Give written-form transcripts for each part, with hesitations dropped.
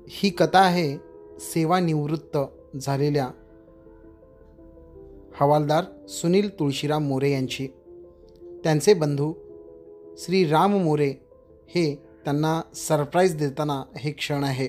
ही कथा आहे सेवानिवृत्त झालेल्या हवालदार सुनील तुळशीराम मोरे यांची। त्यांचे बंधू श्री राम मोरे हे त्यांना सरप्राईज देताना हे क्षण आहे।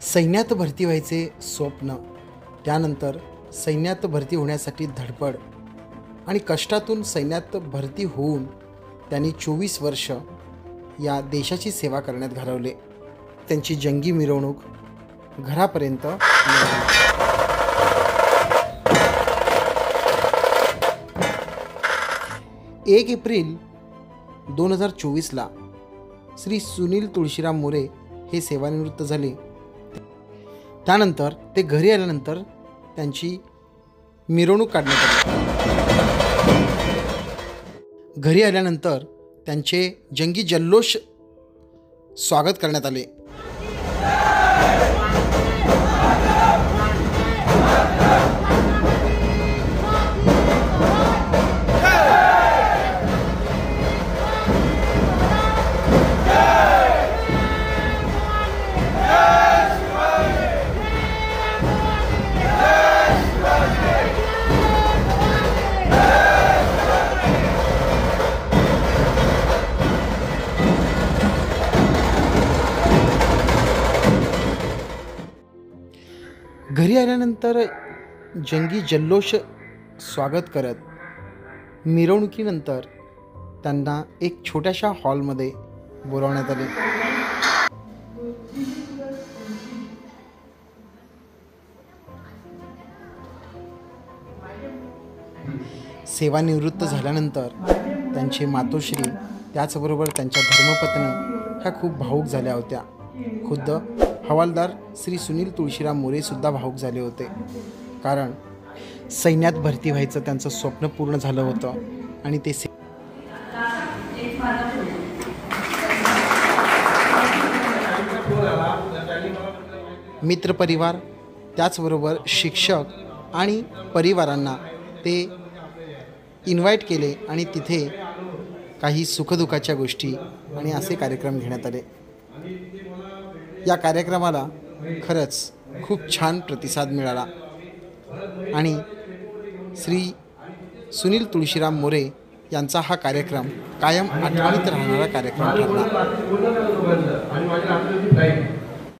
सैन्यात भरती व्हायचे स्वप्न, त्यानंतर सैन्यात भरती होण्यासाठी धडपड आणि कष्टातून सैन्यात भरती होऊन त्यांनी 24 वर्ष या देशाची सेवा करण्यात घालवले। त्यांची जंगी मिरवणूक घरापर्यंत निघाली। 1 एप्रिल 2024ला श्री सुनील तुळशीराम मोरे हे सेवानिवृत्त झाले। त्यानंतर ते घरी आल्यानंतर त्यांची मिरवणूक काढण्यात आली। घरी आल्यानंतर त्यांचे जंगी जल्लोष स्वागत करण्यात आले। घरी आल्यानंतर जंगी जल्लोष स्वागत करत मिरवणुकीनंतर त्यांना एक छोट्याशा हॉलमध्ये बोलावण्यात आले। सेवानिवृत्त झाल्यानंतर त्यांचे मातोश्री त्याचबरोबर त्यांच्या धर्मपत्नी ह्या खूप भावूक झाल्या होत्या। खुद्द हवालदार श्री सुनील तुळशीराम मोरे सुद्धा भावूक झाले होते, कारण सैन्यात भरती व्हायचं त्यांचं स्वप्न पूर्ण झालं होतं आणि ते मित्रपरिवार त्याचबरोबर शिक्षक आणि परिवारांना ते इन्व्हाइट केले आणि तिथे काही सुखदुःखाच्या गोष्टी आणि असे कार्यक्रम घेण्यात आले। या कार्यक्रमाला खरंच खूप छान प्रतिसाद मिळाला आणि श्री सुनील तुळशीराम मोरे यांचा हा कार्यक्रम कायम आठवणीत राहणारा कार्यक्रम ठरला।